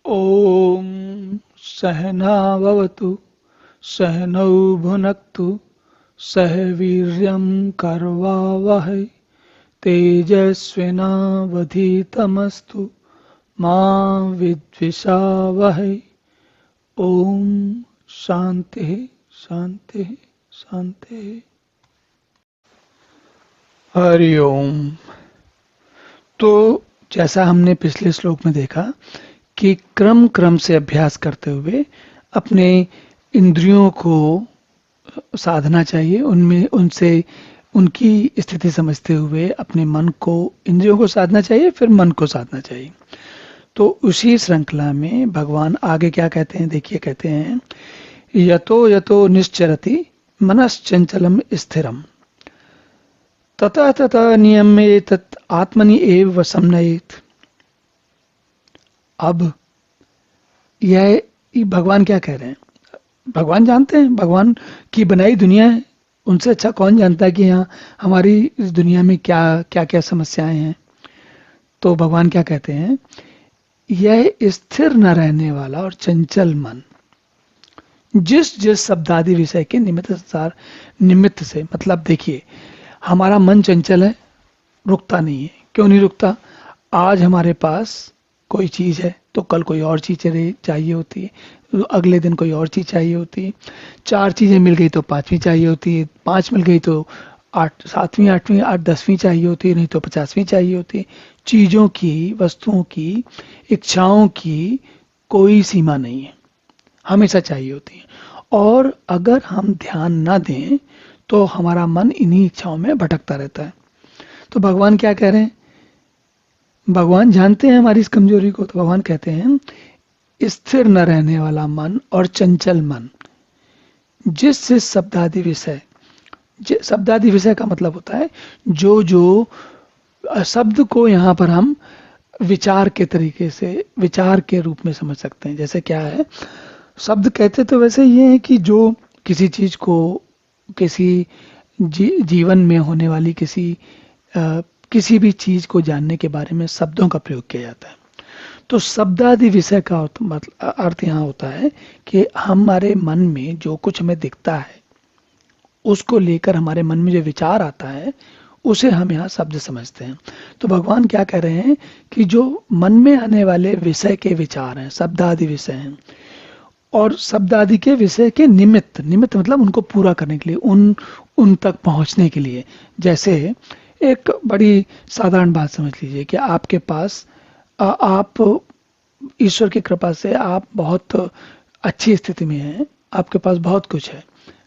ॐ सहनाववतु सहनौ भुनक्तु सह वीर्यं करवावहै तेजस्विनावधीतमस्तु मा विद्विषावहै। ॐ शांति शांति शांति। हरि ओम। तो जैसा हमने पिछले श्लोक में देखा कि क्रम क्रम से अभ्यास करते हुए अपने इंद्रियों को साधना चाहिए, उनमें उनसे उनकी स्थिति समझते हुए अपने मन को, इंद्रियों को साधना चाहिए, फिर मन को साधना चाहिए। तो उसी श्रृंखला में भगवान आगे क्या कहते हैं, देखिए कहते हैं यतो यतो निश्चरति मनश्चंचलम स्थिरम ततः ततः नियम्येतत् आत्मनि एव वसम्नयेत्। अब यह भगवान क्या कह रहे हैं? भगवान जानते हैं, भगवान की बनाई दुनिया है, उनसे अच्छा कौन जानता है कि यहाँ हमारी इस दुनिया में क्या क्या क्या समस्याएं हैं। तो भगवान क्या कहते हैं, यह स्थिर न रहने वाला और चंचल मन जिस जिस शब्दादि विषय के निमित्त से, मतलब देखिए हमारा मन चंचल है, रुकता नहीं है। क्यों नहीं रुकता? आज हमारे पास कोई चीज है तो कल कोई और चीज चाहिए होती है, अगले दिन कोई और चीज चाहिए होती है। 4 चीजें मिल गई तो 5वीं चाहिए होती है, 5 मिल गई तो 8, 7वीं, 8वीं, 8, 10वीं चाहिए होती है, नहीं तो 50वीं चाहिए होती है। चीजों की, वस्तुओं की, इच्छाओं की कोई सीमा नहीं है, हमेशा चाहिए होती है। और अगर हम ध्यान ना दें तो हमारा मन इन्हीं इच्छाओं में भटकता रहता है। तो भगवान क्या कह रहे हैं? भगवान जानते हैं हमारी इस कमजोरी को, तो भगवान कहते हैं स्थिर न रहने वाला मन और चंचल मन जिस शब्दादि विषय, शब्दादि विषय का मतलब होता है जो जो शब्द को यहाँ पर हम विचार के तरीके से, विचार के रूप में समझ सकते हैं। जैसे क्या है, शब्द कहते तो वैसे ये है कि जो किसी चीज को, किसी जीवन में होने वाली किसी भी चीज को जानने के बारे में शब्दों का प्रयोग किया जाता है। तो शब्दादि विषय का अर्थ यहाँ होता है कि हमारे मन में जो कुछ हमें दिखता है, उसको लेकर हमारे मन में जो विचार आता है, उसे हम यहाँ शब्द समझते हैं। तो भगवान क्या कह रहे हैं कि जो मन में आने वाले विषय के विचार हैं, शब्दादि विषय हैं, और शब्दादि के विषय के निमित्त मतलब उनको पूरा करने के लिए, उन तक पहुंचने के लिए। जैसे एक बड़ी साधारण बात समझ लीजिए कि आपके पास आप ईश्वर की कृपा से आप बहुत अच्छी स्थिति में हैं, आपके पास बहुत कुछ है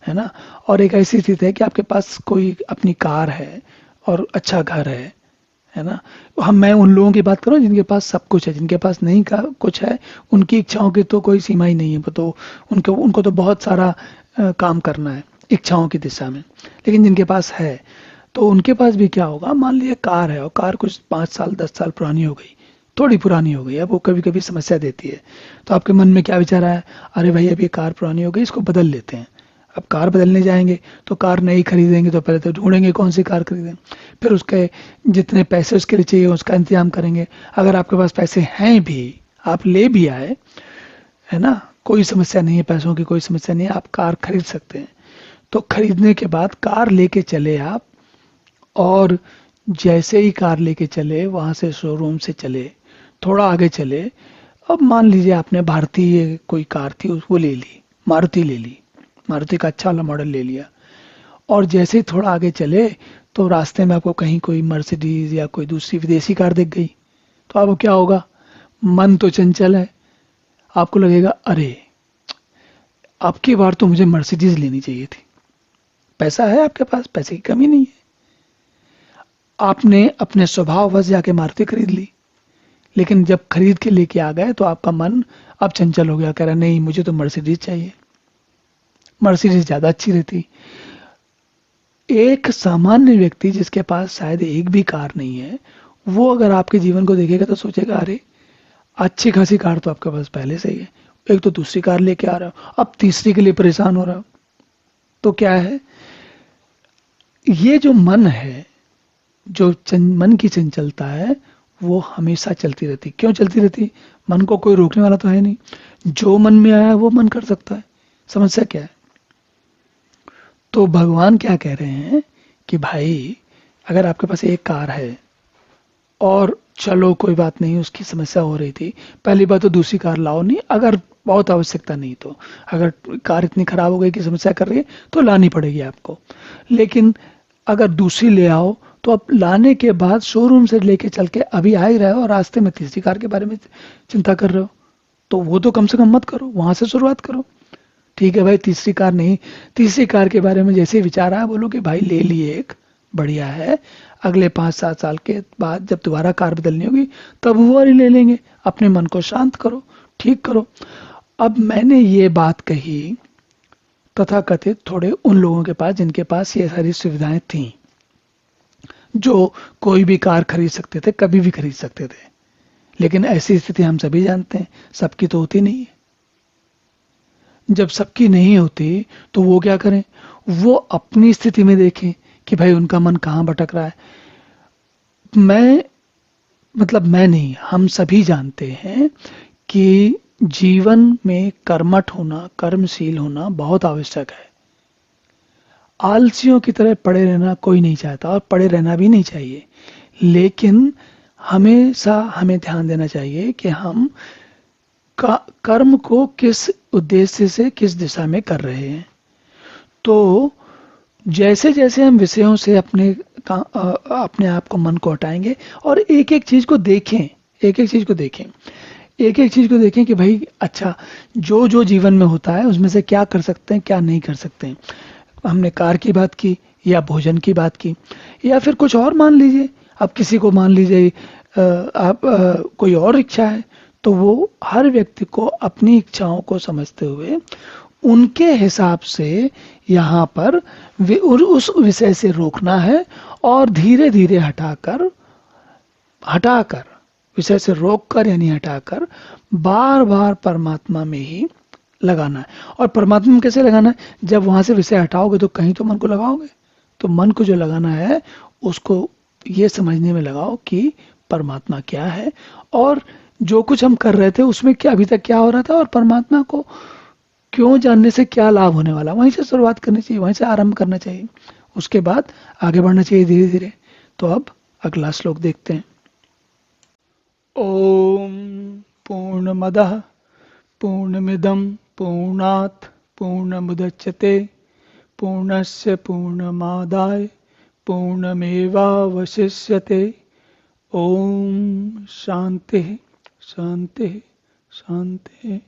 ना। और एक ऐसी स्थिति है कि आपके पास कोई अपनी कार है और अच्छा घर है ना। मैं उन लोगों की बात कर रहा हूँ जिनके पास सब कुछ है, जिनके पास नहीं का कुछ है, उनकी इच्छाओं की तो कोई सीमा ही नहीं है। तो उनको तो बहुत सारा काम करना है इच्छाओं की दिशा में। लेकिन जिनके पास है तो उनके पास भी क्या होगा, मान लीजिए कार है और कार कुछ 5 साल 10 साल पुरानी हो गई, थोड़ी पुरानी हो गई, अब वो कभी कभी समस्या देती है। तो आपके मन में क्या विचार आया, अरे भाई अभी कार पुरानी हो गई, इसको बदल लेते हैं। अब कार बदलने जाएंगे तो कार नई खरीदेंगे तो पहले तो ढूंढेंगे कौन सी कार खरीदें, फिर उसके जितने पैसे उसके लिए चाहिए उसका इंतजाम करेंगे। अगर आपके पास पैसे हैं भी, आप ले भी आए, है ना, कोई समस्या नहीं है, पैसों की कोई समस्या नहीं है, आप कार खरीद सकते हैं। तो खरीदने के बाद कार लेके चले आप, और जैसे ही कार लेके चले, वहां से शोरूम से चले, थोड़ा आगे चले, अब मान लीजिए आपने भारतीय कोई कार थी वो ले ली, मारुति ले ली, मारुति का अच्छा वाला मॉडल ले लिया। और जैसे ही थोड़ा आगे चले तो रास्ते में आपको कहीं कोई मर्सिडीज या कोई दूसरी विदेशी कार दिख गई, तो आपको क्या होगा, मन तो चंचल है, आपको लगेगा अरे अब की बार तो मुझे मर्सिडीज लेनी चाहिए थी। पैसा है आपके पास, पैसे की कमी नहीं है, आपने अपने स्वभाववश जाके मारुति खरीद ली। लेकिन जब खरीद के लेके आ गए तो आपका मन अब चंचल हो गया, कह रहा नहीं मुझे तो मर्सिडीज चाहिए, मर्सिडीज ज्यादा अच्छी रहती। एक सामान्य व्यक्ति जिसके पास शायद एक भी कार नहीं है, वो अगर आपके जीवन को देखेगा तो सोचेगा अरे अच्छी खासी कार तो आपके पास पहले से ही है, एक तो दूसरी कार लेके आ रहा हो, अब तीसरी के लिए परेशान हो रहा हो। तो क्या है, ये जो मन है, जो मन की चंचलता है, वो हमेशा चलती रहती। क्यों चलती रहती? मन को कोई रोकने वाला तो है नहीं, जो मन में आया वो मन कर सकता है। समस्या क्या है? तो भगवान क्या कह रहे हैं कि भाई, अगर आपके पास एक कार है और चलो कोई बात नहीं, उसकी समस्या हो रही थी, पहली बात तो दूसरी कार लाओ नहीं, अगर बहुत आवश्यकता नहीं तो। अगर कार इतनी खराब हो गई कि समस्या कर रही है तो लानी पड़ेगी आपको। लेकिन अगर दूसरी ले आओ तो अब लाने के बाद शोरूम से लेके चल के अभी आ ही रहे हो और रास्ते में तीसरी कार के बारे में चिंता कर रहे हो, तो वो तो कम से कम मत करो, वहां से शुरुआत करो। ठीक है भाई, तीसरी कार नहीं, तीसरी कार के बारे में जैसे ही विचार आया, बोलो कि भाई ले लिए एक, बढ़िया है, अगले 5-7 साल के बाद जब दोबारा कार बदलनी होगी तब वो वाली ले लेंगे। अपने मन को शांत करो, ठीक करो। अब मैंने ये बात कही तथाकथित थोड़े उन लोगों के पास जिनके पास ये सारी सुविधाएं थी, जो कोई भी कार खरीद सकते थे, कभी भी खरीद सकते थे। लेकिन ऐसी स्थिति हम सभी जानते हैं सबकी तो होती नहीं है। जब सबकी नहीं होती तो वो क्या करें? वो अपनी स्थिति में देखें कि भाई उनका मन कहाँ भटक रहा है। मैं मतलब मैं नहीं, हम सभी जानते हैं कि जीवन में कर्मठ होना, कर्मशील होना बहुत आवश्यक है। आलसियों की तरह पड़े रहना कोई नहीं चाहता और पड़े रहना भी नहीं चाहिए। लेकिन हमेशा हमें ध्यान देना चाहिए कि हम कर्म को किस उद्देश्य से, किस दिशा में कर रहे हैं। तो जैसे जैसे हम विषयों से अपने आप को, मन को हटाएंगे और एक एक चीज को देखें, एक एक चीज को देखें, एक एक चीज को देखें कि भाई अच्छा, जो जो जीवन में होता है उसमें से क्या कर सकते हैं, क्या नहीं कर सकते हैं। हमने कार की बात की या भोजन की बात की, या फिर कुछ और मान लीजिए। अब किसी को मान लीजिए आप कोई और इच्छा है, तो वो हर व्यक्ति को अपनी इच्छाओं को समझते हुए उनके हिसाब से यहाँ पर उस विषय से रोकना है और धीरे धीरे हटाकर हटाकर विषय से रोककर यानी हटाकर बार बार परमात्मा में ही लगाना है। और परमात्मा में कैसे लगाना है? जब वहां से विषय हटाओगे तो कहीं तो मन को लगाओगे। तो मन को जो लगाना है उसको ये समझने में लगाओ कि परमात्मा क्या है, और जो कुछ हम कर रहे थे उसमें क्या अभी तक क्या हो रहा था, और परमात्मा को क्यों जानने से क्या लाभ होने वाला, वहीं से शुरुआत करनी चाहिए, वहीं से आरंभ करना चाहिए। उसके बाद आगे बढ़ना चाहिए धीरे धीरे। तो अब अगला श्लोक देखते हैं। ओम पूर्णमदः पूर्णमिदं पूर्णात् पूर्णमुदच्यते पूर्णस्य पूर्णमादाय पूर्णमेवावशिष्यते। ओम शांति शांति शांति।